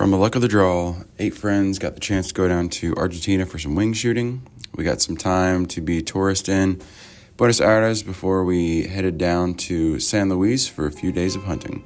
From the luck of the draw, 8 friends got the chance to go down to Argentina for some wing shooting. We got some time to be tourist in Buenos Aires before we headed down to San Luis for a few days of hunting.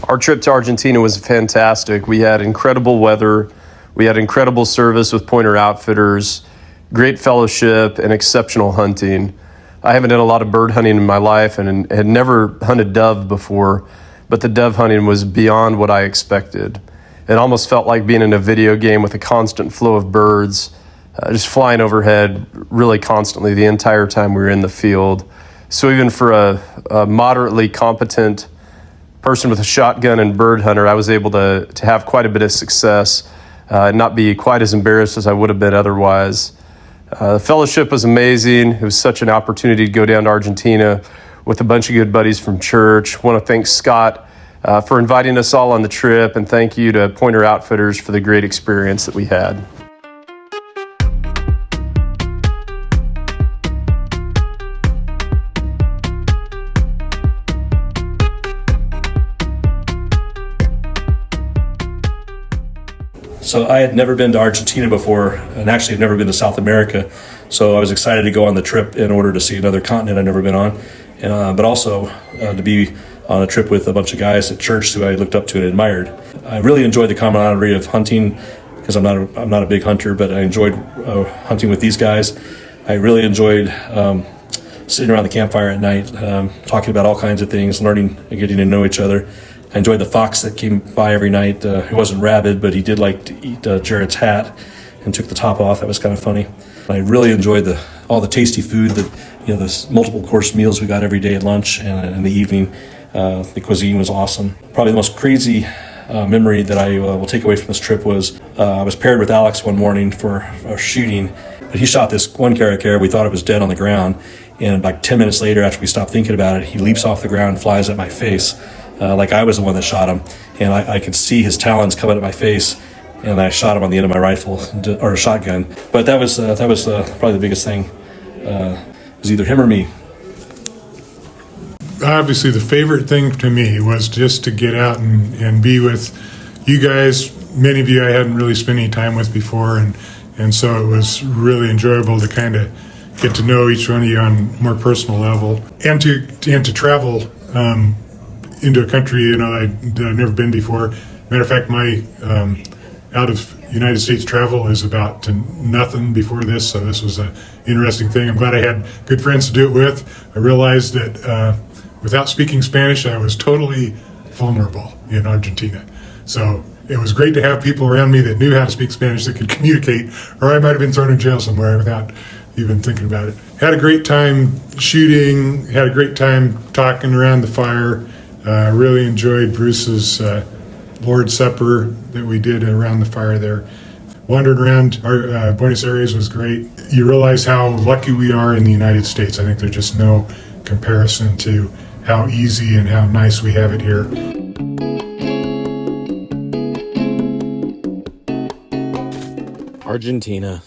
Our trip to Argentina was fantastic. We had incredible weather. We had incredible service with Pointer Outfitters, great fellowship, and exceptional hunting. I haven't done a lot of bird hunting in my life and had never hunted dove before, but the dove hunting was beyond what I expected. It almost felt like being in a video game with a constant flow of birds, just flying overhead really constantly the entire time we were in the field. So even for a moderately competent person with a shotgun and bird hunter, I was able to have quite a bit of success and not be quite as embarrassed as I would have been otherwise. The fellowship was amazing. It was such an opportunity to go down to Argentina with a bunch of good buddies from church. I want to thank Scott for inviting us all on the trip, and thank you to Pointer Outfitters for the great experience that we had. So I had never been to Argentina before, and actually had never been to South America. So I was excited to go on the trip in order to see another continent I'd never been on, and but also to be on a trip with a bunch of guys at church who I looked up to and admired. I really enjoyed the camaraderie of hunting because I'm not a big hunter, but I enjoyed hunting with these guys. I really enjoyed sitting around the campfire at night, talking about all kinds of things, learning and getting to know each other. I enjoyed the fox that came by every night. He wasn't rabid, but he did like to eat Jared's hat and took the top off. That was kind of funny. I really enjoyed all the tasty food that, the multiple course meals we got every day at lunch and in the evening. The cuisine was awesome. Probably the most crazy memory that I will take away from this trip was I was paired with Alex one morning for our shooting, but he shot this one caracal. We thought it was dead on the ground, and like 10 minutes later, after we stopped thinking about it, he leaps off the ground and flies at my face, like I was the one that shot him, and I could see his talons coming at my face, and I shot him on the end of my rifle or shotgun. But that was probably the biggest thing. It was either him or me. Obviously, the favorite thing to me was just to get out and be with you guys. Many of you I hadn't really spent any time with before, and so it was really enjoyable to kind of get to know each one of you on a more personal level, and to travel into a country that I've never been before. Matter of fact, my out of United States travel is about to nothing before this, so this was an interesting thing. I'm glad I had good friends to do it with. I realized that without speaking Spanish, I was totally vulnerable in Argentina. So it was great to have people around me that knew how to speak Spanish, that could communicate, or I might have been thrown in jail somewhere without even thinking about it. Had a great time shooting, had a great time talking around the fire. Really enjoyed Bruce's Lord's Supper that we did around the fire there. Wandering around Buenos Aires was great. You realize how lucky we are in the United States. I think there's just no comparison to how easy and how nice we have it here. Argentina.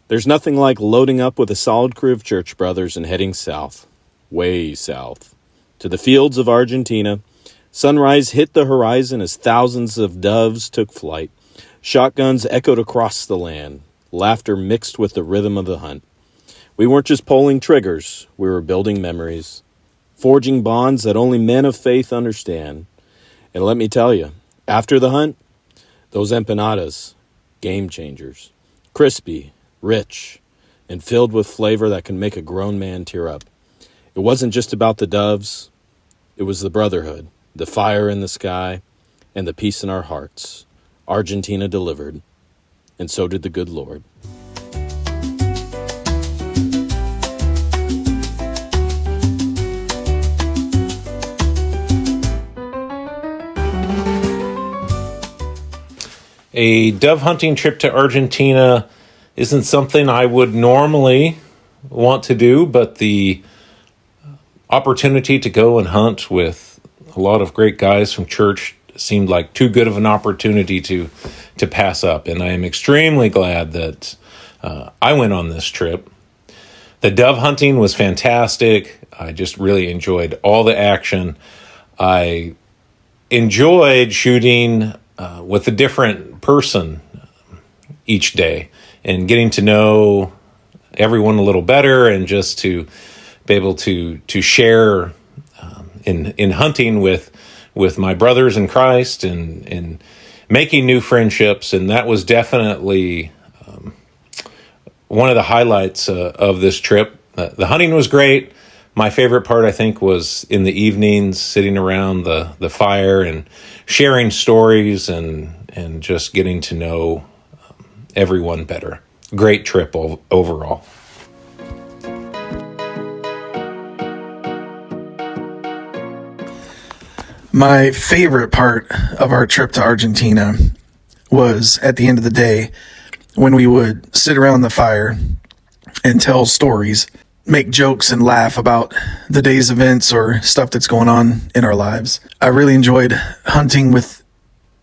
There's nothing like loading up with a solid crew of church brothers and heading south, way south, to the fields of Argentina. Sunrise hit the horizon as thousands of doves took flight. Shotguns echoed across the land. Laughter mixed with the rhythm of the hunt. We weren't just pulling triggers, we were building memories, forging bonds that only men of faith understand. And let me tell you, after the hunt, those empanadas, game changers, crispy, rich, and filled with flavor that can make a grown man tear up. It wasn't just about the doves, it was the brotherhood, the fire in the sky, and the peace in our hearts. Argentina delivered, and so did the good Lord. A dove hunting trip to Argentina isn't something I would normally want to do, but the opportunity to go and hunt with a lot of great guys from church seemed like too good of an opportunity to pass up. And I am extremely glad that I went on this trip. The dove hunting was fantastic. I just really enjoyed all the action. I enjoyed shooting with a different person each day and getting to know everyone a little better, and just to be able to share in hunting with my brothers in Christ and making new friendships. And that was definitely one of the highlights of this trip. The hunting was great. My favorite part, I think, was in the evenings, sitting around the fire and sharing stories and just getting to know everyone better. Great trip overall. My favorite part of our trip to Argentina was at the end of the day when we would sit around the fire and tell stories, make jokes and laugh about the day's events or stuff that's going on in our lives. I really enjoyed hunting with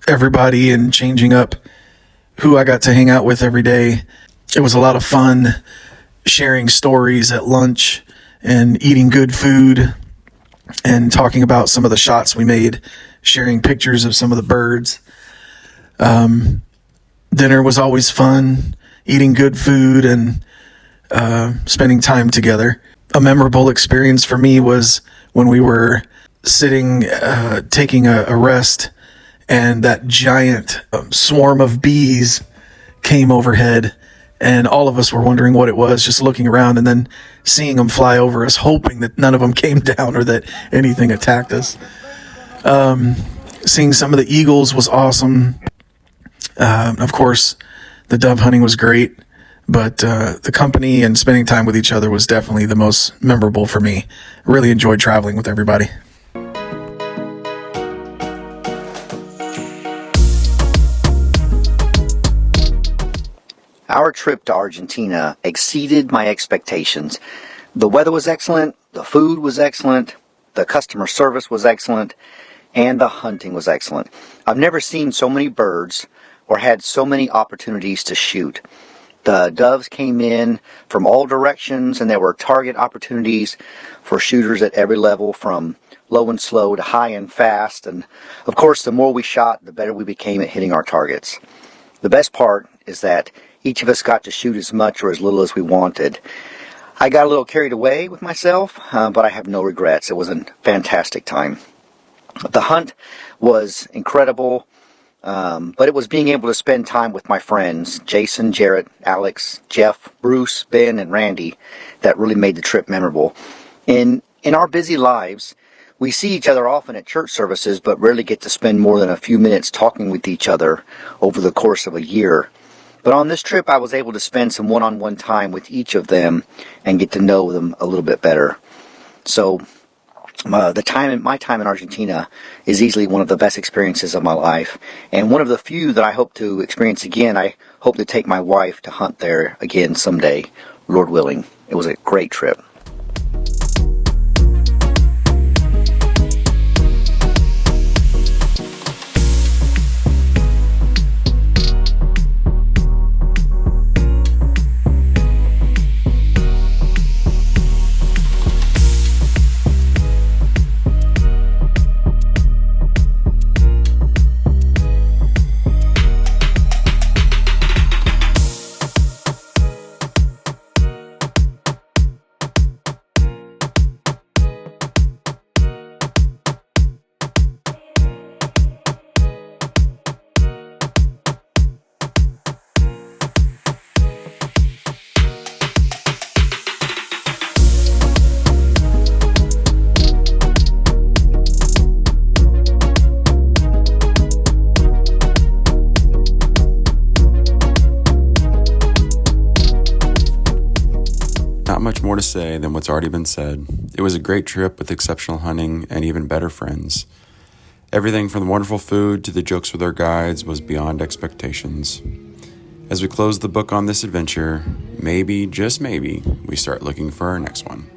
everybody and changing up who I got to hang out with every day. It was a lot of fun sharing stories at lunch and eating good food and talking about some of the shots we made, sharing pictures of some of the birds. Dinner was always fun, eating good food and spending time together. A memorable experience for me was when we were sitting, taking a rest, and that giant swarm of bees came overhead and all of us were wondering what it was, just looking around and then seeing them fly over us, hoping that none of them came down or that anything attacked us. Seeing some of the eagles was awesome. Of course, the dove hunting was great, but the company and spending time with each other was definitely the most memorable for me. Really enjoyed traveling with everybody. Our trip to Argentina exceeded my expectations. The weather was excellent, the food was excellent, the customer service was excellent, and the hunting was excellent. I've never seen so many birds or had so many opportunities to shoot. The doves came in from all directions, and there were target opportunities for shooters at every level, from low and slow to high and fast. And of course, the more we shot, the better we became at hitting our targets. The best part is that each of us got to shoot as much or as little as we wanted. I got a little carried away with myself, but I have no regrets. It was a fantastic time. The hunt was incredible, but it was being able to spend time with my friends, Jason, Jarrett, Alex, Jeff, Bruce, Ben, and Randy, that really made the trip memorable. In our busy lives, we see each other often at church services, but rarely get to spend more than a few minutes talking with each other over the course of a year. But on this trip, I was able to spend some one-on-one time with each of them and get to know them a little bit better. So my time in Argentina is easily one of the best experiences of my life, and one of the few that I hope to experience again. I hope to take my wife to hunt there again someday, Lord willing. It was a great trip. Not much more to say than what's already been said. It was a great trip with exceptional hunting and even better friends. Everything from the wonderful food to the jokes with our guides was beyond expectations. As we close the book on this adventure, maybe, just maybe, we start looking for our next one.